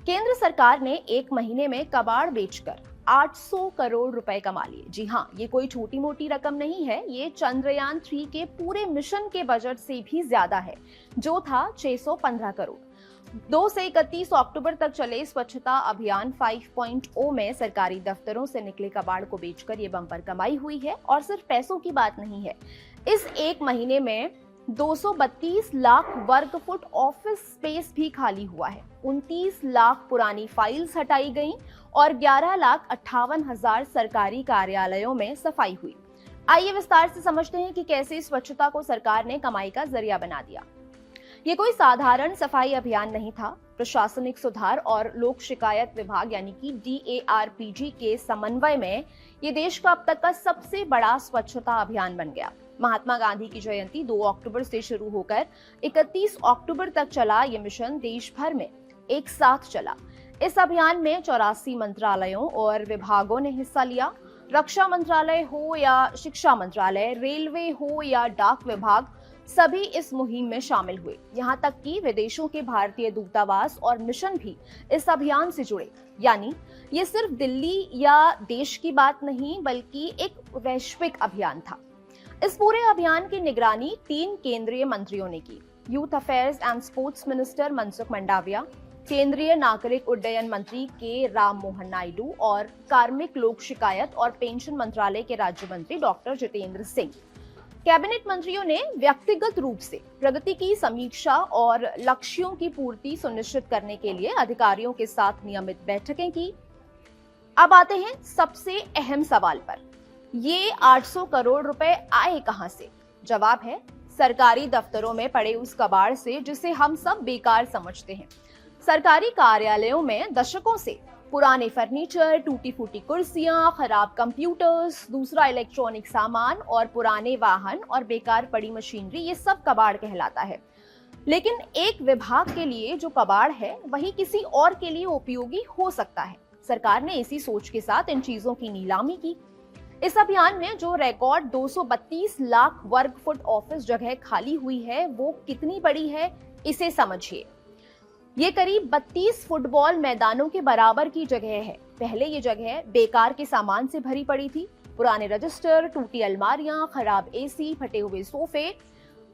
केंद्र सरकार ने एक महीने में कबाड़ बेचकर 800 करोड़ रुपए कमा लिए। जी हाँ, ये कोई छोटी मोटी रकम नहीं है। ये चंद्रयान 3 के पूरे मिशन के बजट से भी ज्यादा है, जो था 615 करोड़। 2 से 31 अक्टूबर तक चले स्वच्छता अभियान 5.0 में सरकारी दफ्तरों से निकले कबाड़ को बेचकर ये बम्पर कमाई हुई है। और सिर्फ पैसों की बात नहीं है, इस एक महीने में 232 लाख वर्ग फुट ऑफिस स्पेस भी खाली हुआ है, 29 लाख पुरानी फाइल्स हटाई गईं और 11,58,000 सरकारी कार्यालयों में सफाई हुई। आइए विस्तार से समझते हैं कि कैसे स्वच्छता को सरकार ने कमाई का जरिया बना दिया। ये कोई साधारण सफाई अभियान नहीं था। प्रशासनिक सुधार और लोक शिकायत विभाग यानी कि DARPG के समन्वय में ये देश का अब तक का सबसे बड़ा स्वच्छता अभियान बन गया। महात्मा गांधी की जयंती 2 अक्टूबर से शुरू होकर 31 अक्टूबर तक चला ये मिशन देश भर में एक साथ चला। इस अभियान में 84 मंत्रालयों और विभागों ने हिस्सा लिया। रक्षा मंत्रालय हो या शिक्षा मंत्रालय, रेलवे हो या डाक विभाग, सभी इस मुहिम में शामिल हुए। यहाँ तक कि विदेशों के भारतीय दूतावास और मिशन भी इस अभियान से जुड़े। यानी ये सिर्फ दिल्ली या देश की बात नहीं, बल्कि एक वैश्विक अभियान था। इस पूरे अभियान की निगरानी 3 केंद्रीय मंत्रियों ने की। Youth affairs and sports minister Mansukh Mandaviya, केंद्रीय नागरिक उड्डयन मंत्री के राम मोहन नायडू और कार्मिक, लोक शिकायत और पेंशन मंत्रालय के राज्य मंत्री डॉक्टर जितेंद्र सिंह। कैबिनेट मंत्रियों ने व्यक्तिगत रूप से प्रगति की समीक्षा और लक्ष्यों की पूर्ति सुनिश्चित करने के लिए अधिकारियों के साथ नियमित बैठकें की। अब आते हैं सबसे अहम सवाल पर, ये 800 करोड़ रुपए आए कहां से? जवाब है, सरकारी दफ्तरों में पड़े उस कबाड़ से जिसे हम सब बेकार समझते हैं। सरकारी कार्यालयों में दशकों से पुराने फर्नीचर, टूटी फूटी कुर्सियां, खराब कंप्यूटर्स, दूसरा इलेक्ट्रॉनिक सामान और पुराने वाहन और बेकार पड़ी मशीनरी, ये सब कबाड़ कहलाता है। लेकिन एक विभाग के लिए जो कबाड़ है वही किसी और के लिए उपयोगी हो सकता है। सरकार ने इसी सोच के साथ इन चीजों की नीलामी की। इस अभियान में जो रिकॉर्ड 232 लाख वर्ग फुट ऑफिस जगह खाली हुई है, वो कितनी बड़ी है इसे समझिए। ये करीब 32 फुटबॉल मैदानों के बराबर की जगह है। पहले ये जगह बेकार के सामान से भरी पड़ी थी, पुराने रजिस्टर, टूटी अलमारियां, खराब AC, फटे हुए सोफे।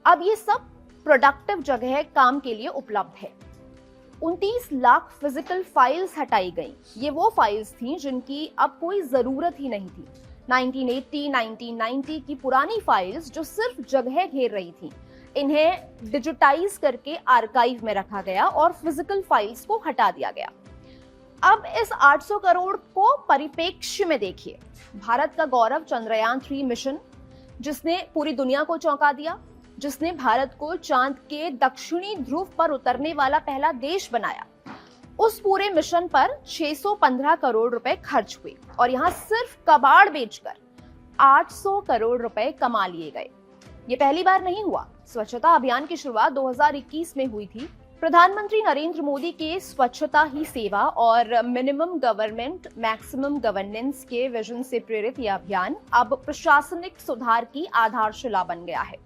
अब ये सब प्रोडक्टिव जगह काम के लिए उपलब्ध है। 29 लाख फिजिकल फाइल्स हटाई गई। ये वो फाइल्स थी जिनकी अब कोई जरूरत ही नहीं थी। 1980, 1990 की पुरानी फाइल्स जो सिर्फ जगह घेर रही थी, इन्हें डिजिटाइज करके आर्काइव में रखा गया और फिजिकल फाइल्स को हटा दिया गया। अब इस 800 करोड़ को परिप्रेक्ष्य में देखिए। भारत का गौरव चंद्रयान 3 मिशन, जिसने पूरी दुनिया को चौंका दिया, जिसने भारत को चांद के दक्षिणी ध्रुव पर उतरने वाला पहला देश बनाया, उस पूरे मिशन पर 615 करोड़ रुपए खर्च हुए और यहाँ सिर्फ कबाड़ बेचकर 800 करोड़ रुपए कमा लिए गए। ये पहली बार नहीं हुआ। स्वच्छता अभियान की शुरुआत 2021 में हुई थी। प्रधानमंत्री नरेंद्र मोदी के स्वच्छता ही सेवा और मिनिमम गवर्नमेंट मैक्सिमम गवर्नेंस के विजन से प्रेरित यह अभियान अब प्रशासनिक सुधार की आधारशिला बन गया है।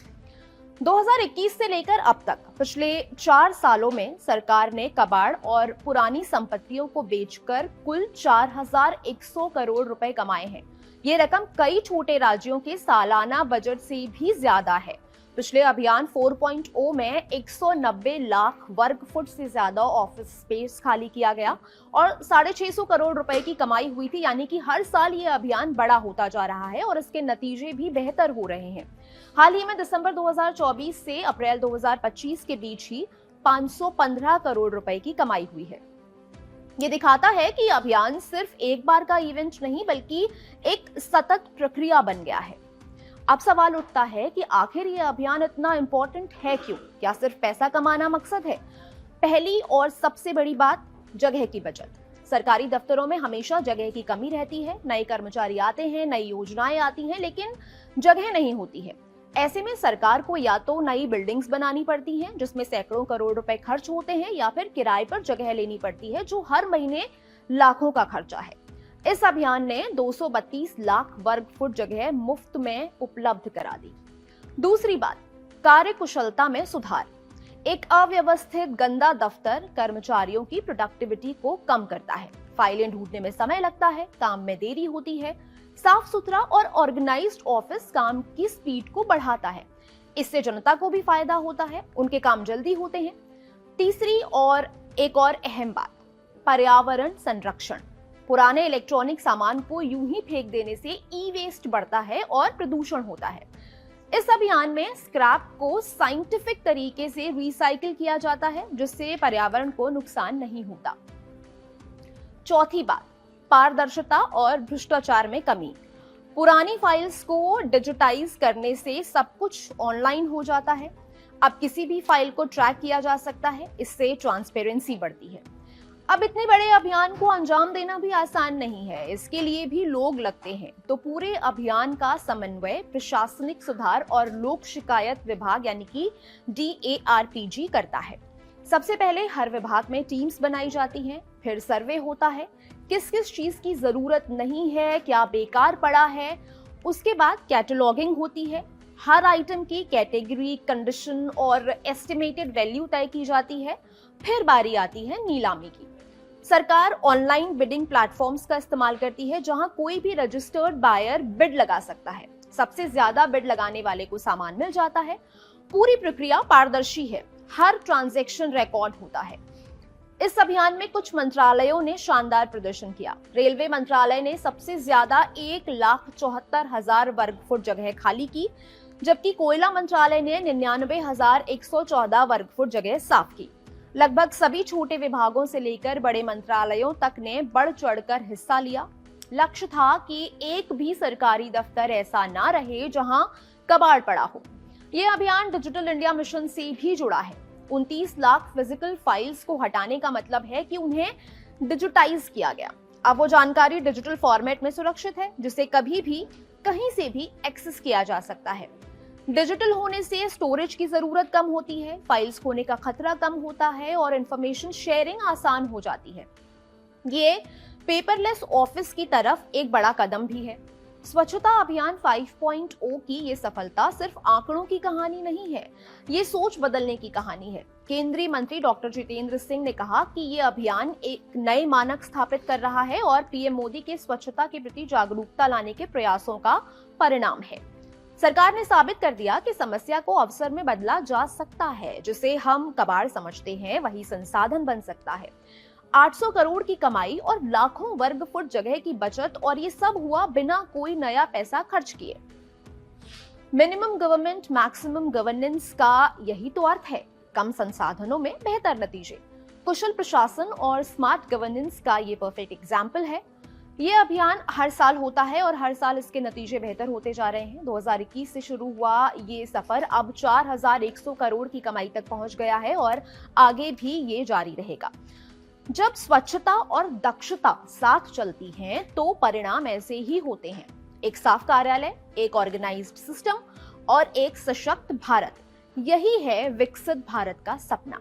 2021 से लेकर अब तक पिछले 4 सालों में सरकार ने कबाड़ और पुरानी संपत्तियों को बेचकर कुल 4,100 करोड़ रुपए कमाए हैं। ये रकम कई छोटे राज्यों के सालाना बजट से भी ज्यादा है। पिछले अभियान 4.0 में 190 लाख वर्ग फुट से ज्यादा ऑफिस स्पेस खाली किया गया और 650 करोड़ रुपए की कमाई हुई थी। यानी कि हर साल ये अभियान बड़ा होता जा रहा है और इसके नतीजे भी बेहतर हो रहे हैं। हाल ही में दिसंबर 2024 से अप्रैल 2025 के बीच ही 515 करोड़ रुपए की कमाई हुई है। ये दिखाता है कि अभियान सिर्फ एक बार का इवेंट नहीं, बल्कि एक सतत प्रक्रिया बन गया है। अब सवाल उठता है कि आखिर ये अभियान इतना इंपॉर्टेंट है क्यों? क्या सिर्फ पैसा कमाना मकसद है? पहली और सबसे बड़ी बात, जगह की बचत। सरकारी दफ्तरों में हमेशा जगह की कमी रहती है। नए कर्मचारी आते हैं, नई योजनाएं आती हैं, लेकिन जगह नहीं होती है। ऐसे में सरकार को या तो नई बिल्डिंग्स बनानी पड़ती हैं, जिसमें सैकड़ों करोड़ रुपए खर्च होते हैं, या फिर किराए पर जगह लेनी पड़ती है, जो हर महीने लाखों का खर्चा है। इस अभियान ने 232 लाख वर्ग फुट जगह मुफ्त में उपलब्ध करा दी। दूसरी बात, कार्यकुशलता में सुधार। एक अव्यवस्थित गंदा दफ्तर कर्मचारियों की प्रोडक्टिविटी को कम करता है। फाइलें ढूंढने में समय लगता है, काम में देरी होती है। साफ सुथरा और ऑर्गेनाइज्ड ऑफिस काम की स्पीड को बढ़ाता है। इससे जनता को भी फायदा होता है, उनके काम जल्दी होते हैं। तीसरी और एक और अहम बात, पर्यावरण संरक्षण। पुराने इलेक्ट्रॉनिक सामान को यूं ही फेंक देने से ई वेस्ट बढ़ता है और प्रदूषण होता है। इस अभियान में स्क्रैप को साइंटिफिक तरीके से रिसाइकिल किया जाता है, जिससे पर्यावरण को नुकसान नहीं होता। चौथी बात, पारदर्शिता और भ्रष्टाचार में कमी। पुरानी फाइल्स को डिजिटाइज करने से सब कुछ ऑनलाइन हो जाता है। अब किसी भी फाइल को ट्रैक किया जा सकता है, इससे ट्रांसपेरेंसी बढ़ती है। अब इतने बड़े अभियान को अंजाम देना भी आसान नहीं है, इसके लिए भी लोग लगते हैं। तो पूरे अभियान का समन्वय प्रशासनिक सुधार और लोक शिकायत विभाग यानी कि DARPG करता है। सबसे पहले हर विभाग में टीम्स बनाई जाती हैं, फिर सर्वे होता है, किस किस चीज की जरूरत नहीं है, क्या बेकार पड़ा है। उसके बाद कैटलॉगिंग होती है, हर आइटम की कैटेगरी, कंडीशन और एस्टिमेटेड वैल्यू तय की जाती है। फिर बारी आती है नीलामी की। सरकार ऑनलाइन बिडिंग प्लेटफॉर्म्स का इस्तेमाल करती है, जहां कोई भी रजिस्टर्ड बायर बिड लगा सकता है। सबसे ज्यादा बिड लगाने वाले को सामान मिल जाता है। पूरी प्रक्रिया पारदर्शी है, हर ट्रांजैक्शन रिकॉर्ड होता है। इस अभियान में कुछ मंत्रालयों ने शानदार प्रदर्शन किया। रेलवे मंत्रालय ने सबसे ज्यादा 1,74,000 वर्ग फुट जगह खाली की, जबकि कोयला मंत्रालय ने 99,114 वर्ग फुट जगह साफ की। लगभग सभी छोटे विभागों से लेकर बड़े मंत्रालयों तक ने बढ़ चढ़कर हिस्सा लिया। लक्ष्य था कि एक भी सरकारी दफ्तर ऐसा ना रहे जहां कबाड़ पड़ा हो। यह अभियान डिजिटल इंडिया मिशन से भी जुड़ा है। 29 लाख फिजिकल फाइल्स को हटाने का मतलब है कि उन्हें डिजिटाइज किया गया। अब वो जानकारी डिजिटल फॉर्मेट में सुरक्षित है, जिसे कभी भी कहीं से भी एक्सेस किया जा सकता है। डिजिटल होने से स्टोरेज की जरूरत कम होती है, फाइल्स खोने का खतरा कम होता है और इंफॉर्मेशन शेयरिंग आसान हो जाती है। ये पेपरलेस ऑफिस की तरफ एक बड़ा कदम भी है। स्वच्छता अभियान 5.0 की ये सफलता सिर्फ आंकड़ों की कहानी नहीं है, ये सोच बदलने की कहानी है। केंद्रीय मंत्री डॉक्टर जितेंद्र सिंह ने कहा कि ये अभियान एक नए मानक स्थापित कर रहा है और पीएम मोदी के स्वच्छता के प्रति जागरूकता लाने के प्रयासों का परिणाम है। सरकार ने साबित कर दिया कि समस्या को अवसर में बदला जा सकता है। जिसे हम कबाड़ समझते हैं, वही संसाधन बन सकता है। 800 करोड़ की कमाई और लाखों वर्ग फुट जगह की बचत, और ये सब हुआ बिना कोई नया पैसा खर्च किए। मिनिमम गवर्नमेंट मैक्सिमम गवर्नेंस का यही तो अर्थ है। कम संसाधनों में बेहतर नतीजे। कुशल प्रशासन और स्मार्ट गवर्नेंस का ये परफेक्ट एग्जाम्पल है। ये अभियान हर साल होता है और हर साल इसके नतीजे बेहतर होते जा रहे हैं। 2021 से शुरू हुआ ये सफर अब 4,100 करोड़ की कमाई तक पहुंच गया है और आगे भी ये जारी रहेगा। जब स्वच्छता और दक्षता साथ चलती हैं, तो परिणाम ऐसे ही होते हैं। एक साफ कार्यालय, एक ऑर्गेनाइज्ड सिस्टम और एक सशक्त भारत। यही है विकसित भारत का सपना।